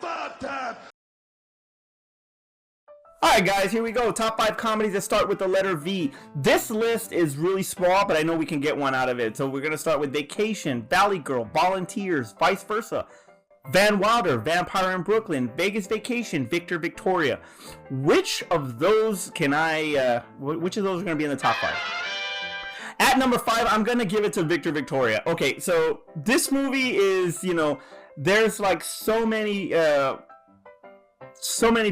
5 times. Alright guys, here we go. Top 5 comedies that start with the letter V. This list is really small, but I know we can get one out of it. So we're going to start with Vacation, Valley Girl, Volunteers, Vice Versa, Van Wilder, Vampire in Brooklyn, Vegas Vacation, Victor Victoria. Which of those can which of those are going to be in the top 5? At number 5, I'm going to give it to Victor Victoria. Okay, so this movie is, there's like so many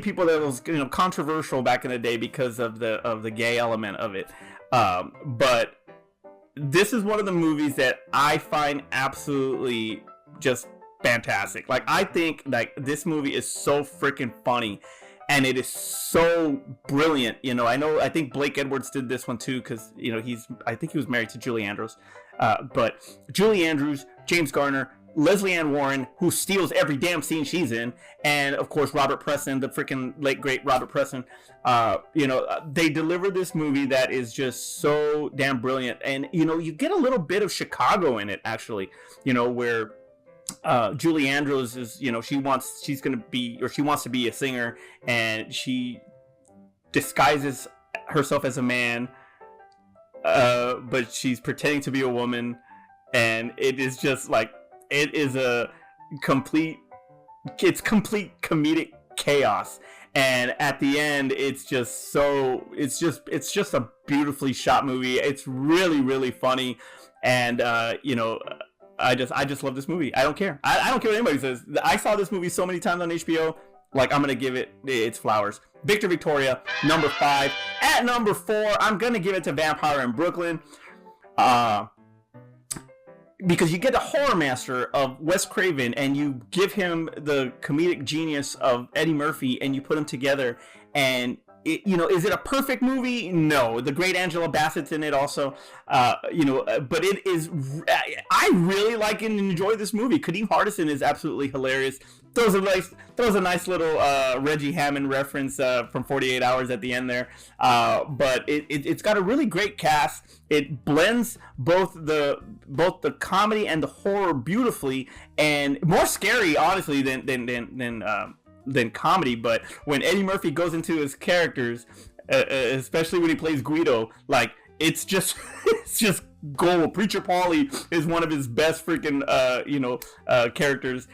people that was controversial back in the day because of the gay element of it, but this is one of the movies that I find absolutely just fantastic. Like, I think like this movie is so freaking funny, and it is so brilliant. I think Blake Edwards did this one too, because I think he was married to Julie Andrews, but Julie Andrews, James Garner, Leslie Ann Warren, who steals every damn scene she's in, and of course Robert Preston, the freaking late great Robert Preston. They deliver this movie that is just so damn brilliant, and you get a little bit of Chicago in it actually. Where Julie Andrews is, she wants to be a singer, and she disguises herself as a man, but she's pretending to be a woman, and it is just like. It is complete comedic chaos, and at the end it's just a beautifully shot movie. It's really, really funny, and I just love this movie. I don't care. I don't care what anybody says. I saw this movie so many times on HBO. Like, I'm gonna give it its flowers. Victor Victoria, number 5. At number 4, I'm gonna give it to Vampire in Brooklyn. Because you get the horror master of Wes Craven, and you give him the comedic genius of Eddie Murphy, and you put them together, and is it a perfect movie? No. The great Angela Bassett's in it also, but it is. I really like and enjoy this movie. Kadeem Hardison is absolutely hilarious. Throws a nice little Reggie Hammond reference from 48 Hours at the end there. But it's got a really great cast. It blends both the comedy and the horror beautifully, and more scary, honestly, than comedy. But when Eddie Murphy goes into his characters, especially when he plays Guido, like, it's just gold. Preacher Paulie is one of his best freaking characters.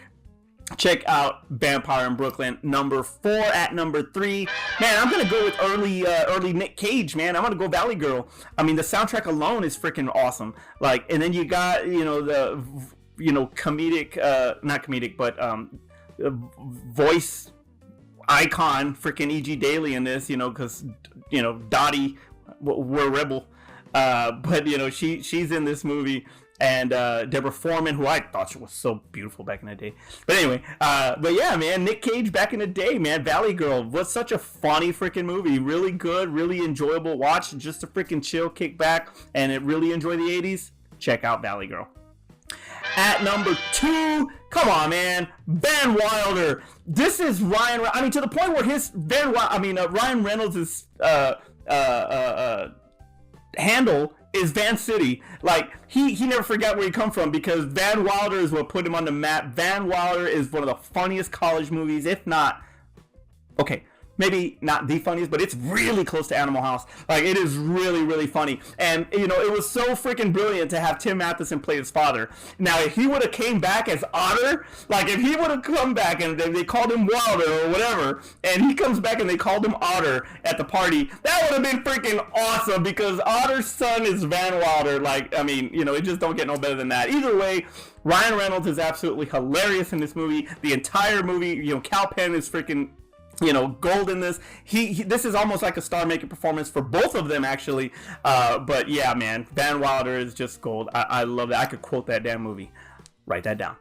Check out Vampire in Brooklyn. Number 4. At number 3, man, I'm gonna go with early Nick Cage, man. I'm gonna go Valley Girl. I mean, the soundtrack alone is freaking awesome. Like, and then you got the comedic, not comedic, but voice icon freaking E.G. Daily in this, because Dottie, we're a rebel, but she's in this movie. And Deborah Foreman, who I thought she was so beautiful back in the day. But anyway, but yeah, man, Nick Cage back in the day, man. Valley Girl was such a funny freaking movie. Really good, really enjoyable watch. Just a freaking chill, kick back, and really enjoy the 80s. Check out Valley Girl. At number 2, come on, man, Van Wilder. This is Ryan. I mean, to the point where Ryan Reynolds' handle is Van City. Like, he never forgot where he come from, because Van Wilder is what put him on the map. Van Wilder is one of the funniest college movies, if not, okay, maybe not the funniest, but it's really close to Animal House. Like, it is really, really funny. And, it was so freaking brilliant to have Tim Matheson play his father. Now, if he would have came back as Otter, like, if he would have come back and they called him Wilder or whatever, and he comes back and they called him Otter at the party, that would have been freaking awesome, because Otter's son is Van Wilder. Like, I mean, it just don't get no better than that. Either way, Ryan Reynolds is absolutely hilarious in this movie. The entire movie, Cal Penn is freaking gold in this. This is almost like a star-making performance for both of them, actually. But yeah, man, Van Wilder is just gold. I love that. I could quote that damn movie. Write that down.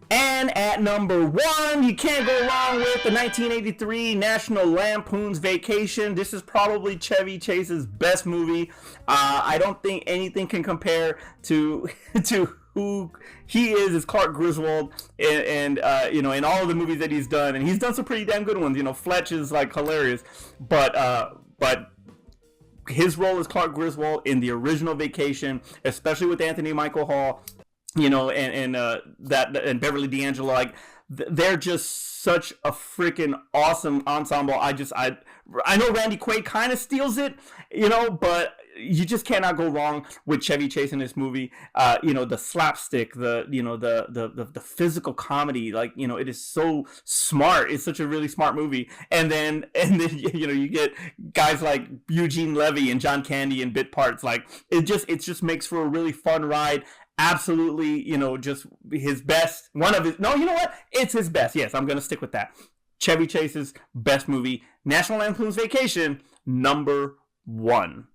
And at number 1, you can't go wrong with the 1983 National Lampoon's Vacation. This is probably Chevy Chase's best movie. I don't think anything can compare to who he is as Clark Griswold, and in all of the movies that he's done, and he's done some pretty damn good ones. Fletch is like hilarious, but his role as Clark Griswold in the original Vacation, especially with Anthony Michael Hall, and Beverly D'Angelo, like they're just such a freaking awesome ensemble. I know Randy Quaid kind of steals it, but you just cannot go wrong with Chevy Chase in this movie. The slapstick, the physical comedy, it is so smart. It's such a really smart movie. And then you get guys like Eugene Levy and John Candy and bit parts. Like it just makes for a really fun ride. Absolutely, just his best. No, you know what? It's his best. Yes, I'm going to stick with that. Chevy Chase's best movie, National Lampoon's Vacation, number 1.